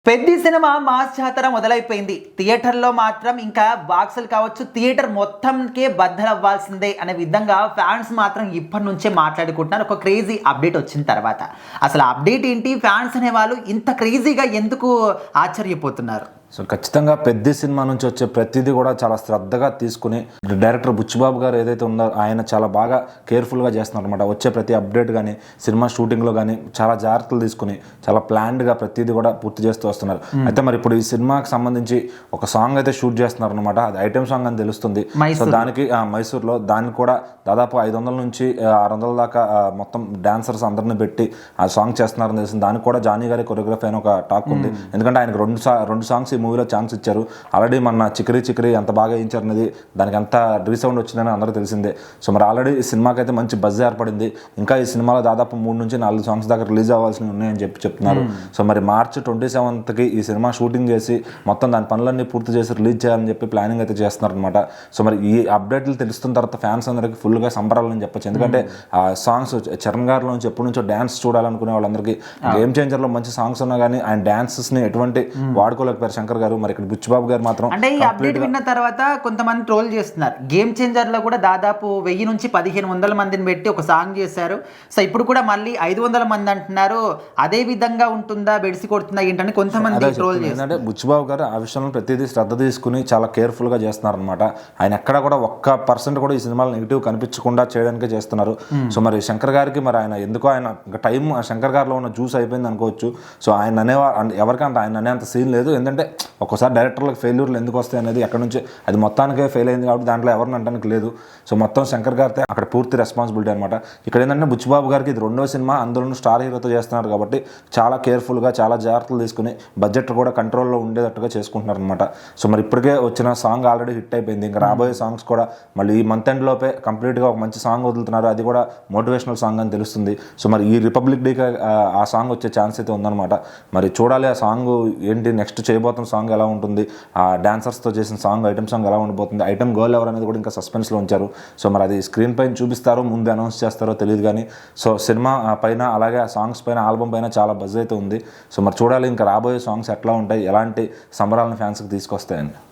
పెద్ద cinema mass జాతర మొదలైపోయింది. థియేటర్లో మాత్రం ఇంకా బాక్సులు కావచ్చు, థియేటర్ మొత్తంకే బద్దలవ్వాల్సిందే అనే విధంగా ఫ్యాన్స్ మాత్రం ఇప్పటి నుంచే మాట్లాడుకుంటున్నారు. ఒక క్రేజీ అప్డేట్ వచ్చిన తర్వాత అసలు అప్డేట్ ఏంటి, ఫ్యాన్స్ అనేవాళ్ళు ఇంత క్రేజీగా ఎందుకు ఆశ్చర్యపోతున్నారు? సో ఖచ్చితంగా పెద్ద సినిమా నుంచి వచ్చే ప్రతిదీ కూడా చాలా శ్రద్ధగా తీసుకుని డైరెక్టర్ బుచ్చిబాబు గారు ఏదైతే ఉన్నారో ఆయన చాలా బాగా కేర్ఫుల్గా చేస్తున్నారు అనమాట. వచ్చే ప్రతి అప్డేట్ కానీ సినిమా షూటింగ్లో కానీ చాలా జాగ్రత్తలు తీసుకుని చాలా ప్లాన్డ్గా ప్రతిదీ కూడా పూర్తి చేస్తూ వస్తున్నారు. అయితే మరి ఇప్పుడు ఈ సినిమాకి సంబంధించి ఒక సాంగ్ అయితే షూట్ చేస్తున్నారు అనమాట. అది ఐటెం సాంగ్ అని తెలుస్తుంది. సో దానికి మైసూర్లో దానికి కూడా దాదాపు 500 నుంచి 600 దాకా మొత్తం డాన్సర్స్ అందరిని పెట్టి ఆ సాంగ్ చేస్తున్నారని తెలిసింది. దానికి కూడా జానీ గారి కొరియోగ్రఫీ అయిన ఒక టాక్ ఉంది. ఎందుకంటే ఆయనకు రెండు సాంగ్స్ మూవీలో ఛాన్స్ ఇచ్చారు. ఆల్రెడీ మన చిక్రీ చిక్రీ ఎంత బాగా వేయించారు అనేది దానికి ఎంత రీసౌండ్ వచ్చిందని అందరూ తెలిసిందే. సో మరి ఆల్రెడీ ఈ సినిమాకి అయితే మంచి బజ్ ఏర్పడింది. ఇంకా ఈ సినిమాలో దాదాపు 3 నుంచి 4 సాంగ్స్ దాకా రిలీజ్ అవ్వాల్సినవి ఉన్నాయని చెప్తున్నారు. సో మరి మార్చి 27కి ఈ సినిమా షూటింగ్ చేసి మొత్తం దాని పనులన్నీ పూర్తి చేసి రిలీజ్ చేయాలని చెప్పి ప్లానింగ్ అయితే చేస్తున్నారు అనమాట. సో మరి ఈ అప్డేట్లు తెలుస్తున్న తర్వాత ఫ్యాన్స్ అందరికీ ఫుల్గా సంబరాలని చెప్పొచ్చు. ఎందుకంటే ఆ సాంగ్స్ చరణ్ గారి నుంచి ఎప్పటి నుంచో డ్యాన్స్ చూడాలనుకునే వాళ్ళందరికీ గేమ్ చేంజర్లో మంచి సాంగ్స్ ఉన్నా కానీ ఆయన డాన్సెస్ని ఎటువంటి వాడుకోలేకపోయారు శంకర్ గారు. మరి ఇక్కడ బుచ్చిబాబు గారు మాత్రం అంటే ఈ అప్డేట్ విన్న తర్వాత కొంతమంది ట్రోల్ చేస్తున్నారు. గేమ్ చేంజర్ లో కూడా దాదాపు 1000 నుంచి 1500 మందిని పెట్టి ఒక సాంగ్ చేశారు. సో ఇప్పుడు కూడా మళ్ళీ 500 మంది అంటున్నారు. అదే విధంగా ఉంటుందా, బెడిసి కొడుతుందా ఏంటని కొంతమంది ట్రోల్ చేస్తారు. అంటే బుచ్చిబాబు గారు ఆ విషయంలో ప్రతిదీ శ్రద్ధ తీసుకుని చాలా కేర్ఫుల్ గా చేస్తున్నారు అనమాట. ఆయన ఎక్కడ కూడా 1% కూడా ఈ సినిమాలో నెగిటివ్ కనిపించకుండా చేయడానికే చేస్తున్నారు. సో మరి శంకర్ గారికి మరి ఆయన ఎందుకో ఆయన టైం శంకర్ గారిలో ఉన్న జ్యూస్ అయిపోయింది అనుకోవచ్చు. సో ఆయన ఎవరికంటే ఆయన అనేంత సీన్ లేదు. ఎందుకంటే ఒక్కోసారి డైరెక్టర్లకు ఫెయిల్యూర్లు ఎందుకు వస్తాయి అనేది ఎక్కడి నుంచి అది మొత్తానికే ఫెయిల్ అయింది కాబట్టి దాంట్లో ఎవరిని అంటానికి లేదు. సో మొత్తం శంకర్ గారితే అక్కడ పూర్తి రెస్పాన్సిబిలిటీ అనమాట. ఇక్కడ ఏంటంటే బుచ్చిబాబు గారికి ఇది 2వ సినిమా, అందులో స్టార్ హీరోతో చేస్తున్నారు కాబట్టి చాలా కేర్ఫుల్గా చాలా జాగ్రత్తలు తీసుకుని బడ్జెట్ కూడా కంట్రోల్లో ఉండేటట్టుగా చేసుకుంటున్నారు అనమాట. సో మరి ఇప్పటికే వచ్చిన సాంగ్ ఆల్రెడీ హిట్ అయిపోయింది. ఇంకా రాబోయే సాంగ్స్ కూడా మళ్ళీ ఈ మంత్ ఎండ్ లోపే కంప్లీట్గా ఒక మంచి సాంగ్ వదులుతున్నారు. అది కూడా మోటివేషనల్ సాంగ్ అని తెలుస్తుంది. సో మరి ఈ రిపబ్లిక్ డేకి ఆ సాంగ్ వచ్చే ఛాన్స్ అయితే ఉందన్నమాట. మరి చూడాలి ఆ సాంగ్ ఏంటి, నెక్స్ట్ చేయబోతున్న సాంగ్ ఎలా ఉంటుంది, ఆ డాన్సర్స్తో చేసిన సాంగ్ ఐటమ్ సాంగ్ ఎలా ఉండిపోతుంది, ఐటమ్ గర్ల్ ఎవరు అనేది కూడా ఇంకా సస్పెన్స్లో ఉంచారు. సో మరి అది స్క్రీన్ పైన చూపిస్తారో ముందు అనౌన్స్ చేస్తారో తెలియదు కానీ సో సినిమా పైన అలాగే ఆ సాంగ్స్ పైన ఆల్బమ్ పైన చాలా బజ్ అయితే ఉంది. సో మరి చూడాలి ఇంకా రాబోయే సాంగ్స్ ఎట్లా ఉంటాయి, ఎలాంటి సంబరాలను ఫ్యాన్స్కి తీసుకొస్తాయని.